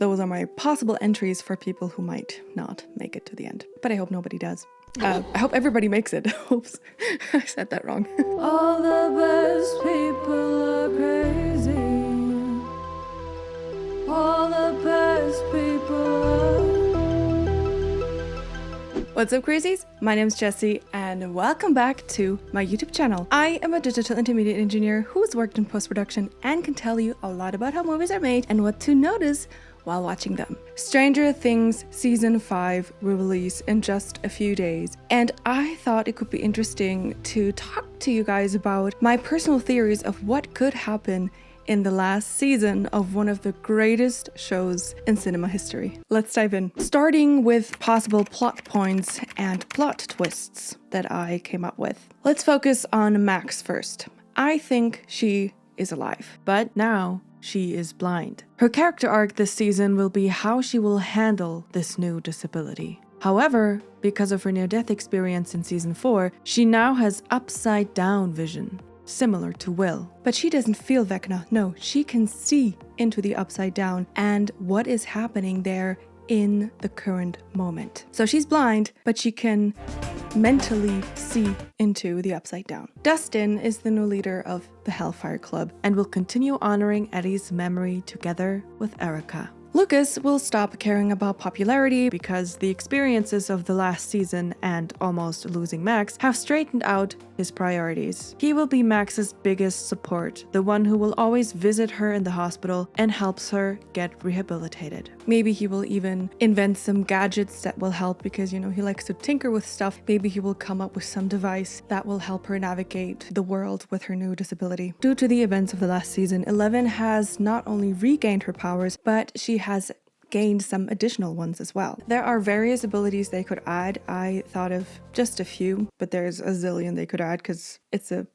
Those are my possible entries for people who might not make it to the end. But I hope nobody does. I hope everybody makes it. Oops, I said that wrong. All the best people are crazy. All the best people are... What's up, crazies? My name's Jessie, and welcome back to my YouTube channel. I am a digital intermediate engineer who's worked in post-production and can tell you a lot about how movies are made and what to notice while watching them. Stranger Things Season 5 will release in just a few days, and I thought it could be interesting to talk to you guys about my personal theories of what could happen in the last season of one of the greatest shows in cinema history. Let's dive in. Starting with possible plot points and plot twists that I came up with. Let's focus on Max first. I think she is alive, but now she is blind. Her character arc this season will be how she will handle this new disability. However, because of her near-death experience in season 4, she now has upside-down vision, similar to Will. But she doesn't feel Vecna. No, she can see into the upside down and what is happening there in the current moment. So she's blind, but she can mentally see into the upside down. Dustin is the new leader of the Hellfire Club and will continue honoring Eddie's memory together with Erica. Lucas will stop caring about popularity because the experiences of the last season and almost losing Max have straightened out his priorities. He will be Max's biggest support, the one who will always visit her in the hospital and helps her get rehabilitated. Maybe he will even invent some gadgets that will help because, he likes to tinker with stuff. Maybe he will come up with some device that will help her navigate the world with her new disability. Due to the events of the last season, Eleven has not only regained her powers, but she has gained some additional ones as well. There are various abilities they could add. I thought of just a few, but there's a zillion they could add because it's a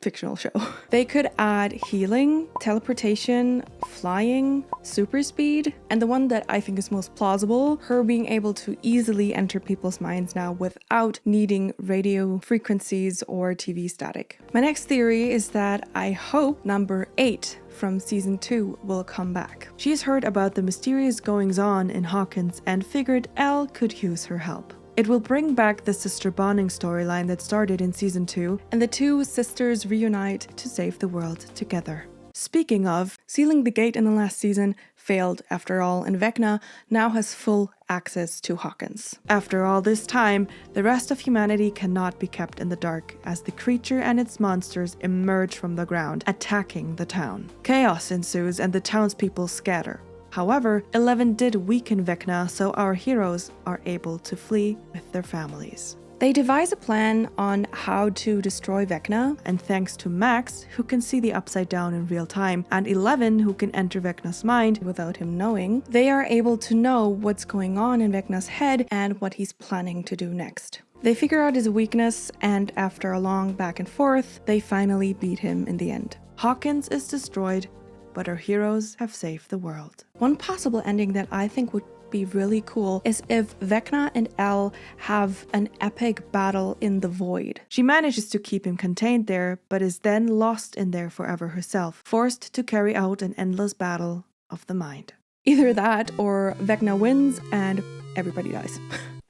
fictional show. They could add healing, teleportation, flying, super speed, and the one that I think is most plausible, her being able to easily enter people's minds now without needing radio frequencies or TV static. My next theory is that I hope number 8 from season 2 will come back. She's heard about the mysterious goings-on in Hawkins and figured Elle could use her help. It will bring back the sister bonding storyline that started in season 2, and the two sisters reunite to save the world together. Speaking of, sealing the gate in the last season failed after all, and Vecna now has full access to Hawkins. After all this time, the rest of humanity cannot be kept in the dark as the creature and its monsters emerge from the ground, attacking the town. Chaos ensues and the townspeople scatter. However, Eleven did weaken Vecna, so our heroes are able to flee with their families. They devise a plan on how to destroy Vecna, and thanks to Max, who can see the upside down in real time, and Eleven, who can enter Vecna's mind without him knowing, they are able to know what's going on in Vecna's head and what he's planning to do next. They figure out his weakness, and after a long back and forth, they finally beat him in the end. Hawkins is destroyed, but our heroes have saved the world. One possible ending that I think would be really cool is if Vecna and Elle have an epic battle in the void. She manages to keep him contained there, but is then lost in there forever herself, forced to carry out an endless battle of the mind. Either that or Vecna wins and everybody dies.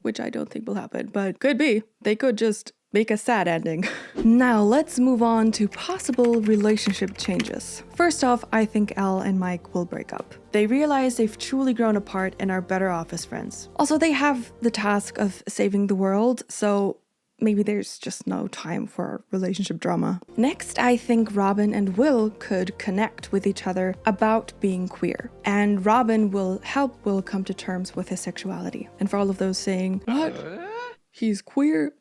Which I don't think will happen, but could be. They could just make a sad ending. Now let's move on to possible relationship changes. First off, I think Elle and Mike will break up. They realize they've truly grown apart and are better off as friends. Also, they have the task of saving the world, so maybe there's just no time for relationship drama. Next, I think Robin and Will could connect with each other about being queer. And Robin will help Will come to terms with his sexuality. And for all of those saying, what? He's queer?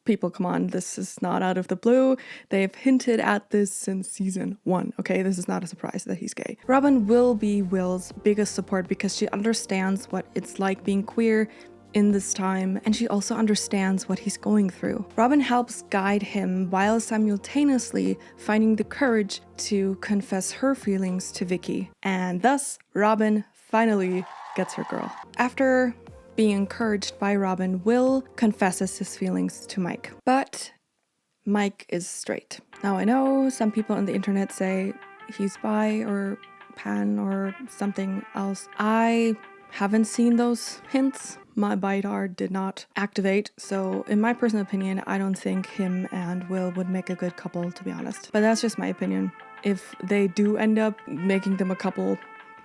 People, come on, this is not out of the blue. They've hinted at this since season 1, okay? This is not a surprise that he's gay. Robin will be Will's biggest support because she understands what it's like being queer in this time, and she also understands what he's going through. Robin helps guide him while simultaneously finding the courage to confess her feelings to Vicky. And thus, Robin finally gets her girl. After being encouraged by Robin, Will confesses his feelings to Mike. But Mike is straight. Now I know some people on the internet say he's bi or pan or something else. I haven't seen those hints. My BIDAR did not activate, so in my personal opinion, I don't think him and Will would make a good couple, to be honest. But that's just my opinion. If they do end up making them a couple,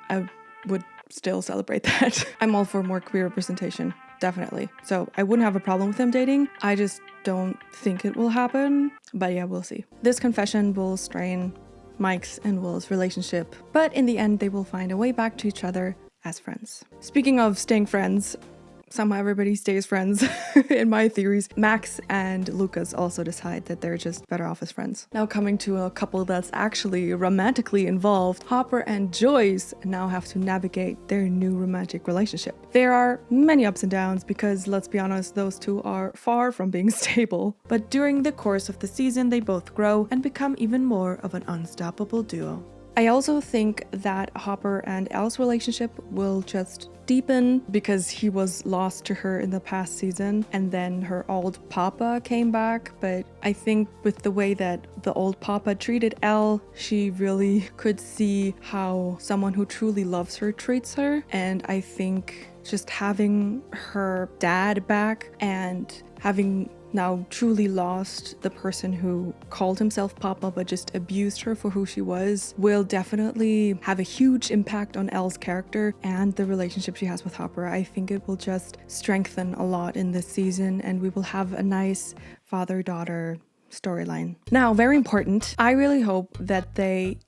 I would still celebrate that. I'm all for more queer representation, definitely. So I wouldn't have a problem with them dating. I just don't think it will happen, but yeah, we'll see. This confession will strain Mike's and Will's relationship, but in the end, they will find a way back to each other as friends. Speaking of staying friends, somehow everybody stays friends in my theories. Max and Lucas also decide that they're just better off as friends. Now coming to a couple that's actually romantically involved, Hopper and Joyce now have to navigate their new romantic relationship. There are many ups and downs because, let's be honest, those two are far from being stable. But during the course of the season, they both grow and become even more of an unstoppable duo. I also think that Hopper and Elle's relationship will just deepen because he was lost to her in the past season and then her old papa came back. But I think with the way that the old papa treated Elle, she really could see how someone who truly loves her treats her. And I think just having her dad back and having now truly lost the person who called himself Papa but just abused her for who she was will definitely have a huge impact on Elle's character and the relationship she has with Hopper. I think it will just strengthen a lot in this season and we will have a nice father-daughter storyline. Now, very important, I really hope that they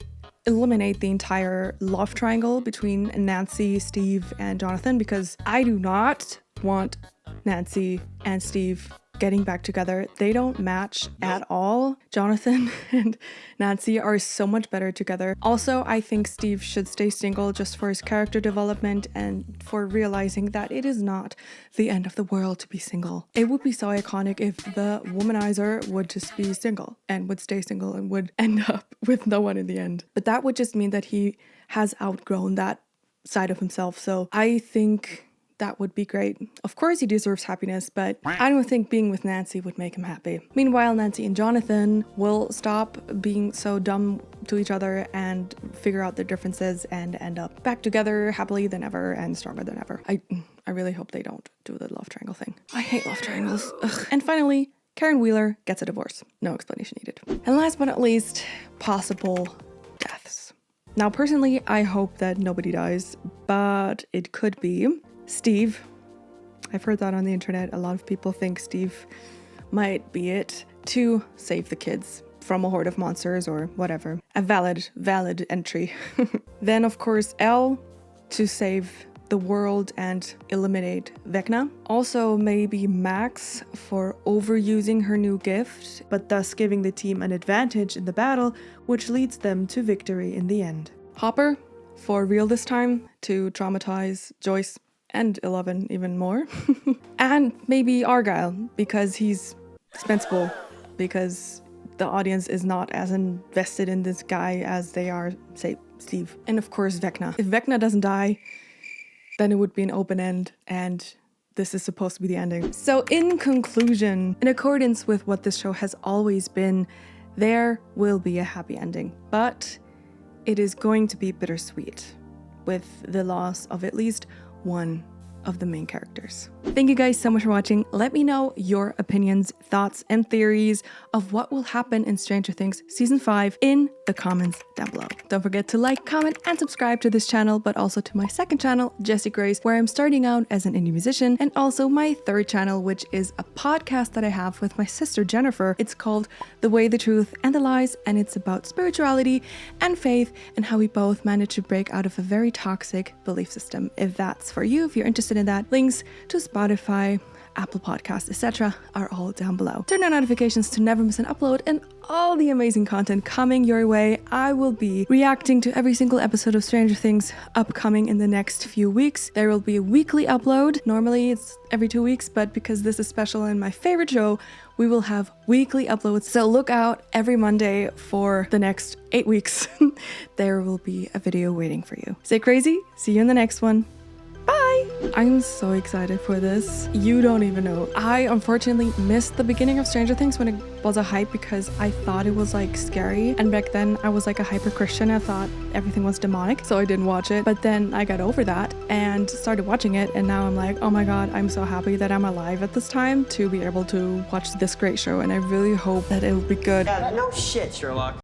eliminate the entire love triangle between Nancy, Steve, and Jonathan because I do not want Nancy and Steve getting back together. They don't match at all. Jonathan and Nancy are so much better together. Also, I think Steve should stay single just for his character development and for realizing that it is not the end of the world to be single. It would be so iconic if the womanizer would just be single and would stay single and would end up with no one in the end. But that would just mean that he has outgrown that side of himself. So I think that would be great. Of course he deserves happiness, but I don't think being with Nancy would make him happy. Meanwhile, Nancy and Jonathan will stop being so dumb to each other and figure out their differences and end up back together happily than ever and stronger than ever. I really hope they don't do the love triangle thing. I hate love triangles. Ugh. And finally, Karen Wheeler gets a divorce. No explanation needed. And last but not least, possible deaths. Now, personally, I hope that nobody dies, but it could be Steve. I've heard that on the internet. A lot of people think Steve might be it to save the kids from a horde of monsters or whatever. A valid entry. Then, of course, Elle to save the world and eliminate Vecna. Also, maybe Max for overusing her new gift, but thus giving the team an advantage in the battle, which leads them to victory in the end. Hopper, for real this time, to traumatize Joyce and 11 even more. And maybe Argyle, because he's dispensable, because the audience is not as invested in this guy as they are, say, Steve. And of course, Vecna. If Vecna doesn't die, then it would be an open end, and this is supposed to be the ending. So in conclusion, in accordance with what this show has always been, there will be a happy ending, but it is going to be bittersweet with the loss of at least one of the main characters. Thank you guys so much for watching. Let me know your opinions, thoughts, and theories of what will happen in Stranger Things Season 5 in the comments down below. Don't forget to like, comment, and subscribe to this channel, but also to my second channel, Jessie Grace, where I'm starting out as an indie musician, and also my third channel, which is a podcast that I have with my sister Jennifer. It's called The Way, the Truth, and the Lies, and it's about spirituality and faith and how we both manage to break out of a very toxic belief system. If that's for you, if you're interested in that, links to Spotify, Apple Podcasts, etc. are all down below. Turn on notifications to never miss an upload and all the amazing content coming your way. I will be reacting to every single episode of Stranger Things upcoming in the next few weeks. There will be a weekly upload. Normally it's every 2 weeks, but because this is special and my favorite show, we will have weekly uploads. So look out every Monday for the next 8 weeks. There will be a video waiting for you. Stay crazy. See you in the next one. Bye! I'm so excited for this. You don't even know. I unfortunately missed the beginning of Stranger Things when it was a hype because I thought it was like scary, and back then I was like a hyper Christian. I thought everything was demonic, so I didn't watch it. But then I got over that and started watching it, and now I'm like, oh my god, I'm so happy that I'm alive at this time to be able to watch this great show, and I really hope that it'll be good. Yeah, no shit, Sherlock.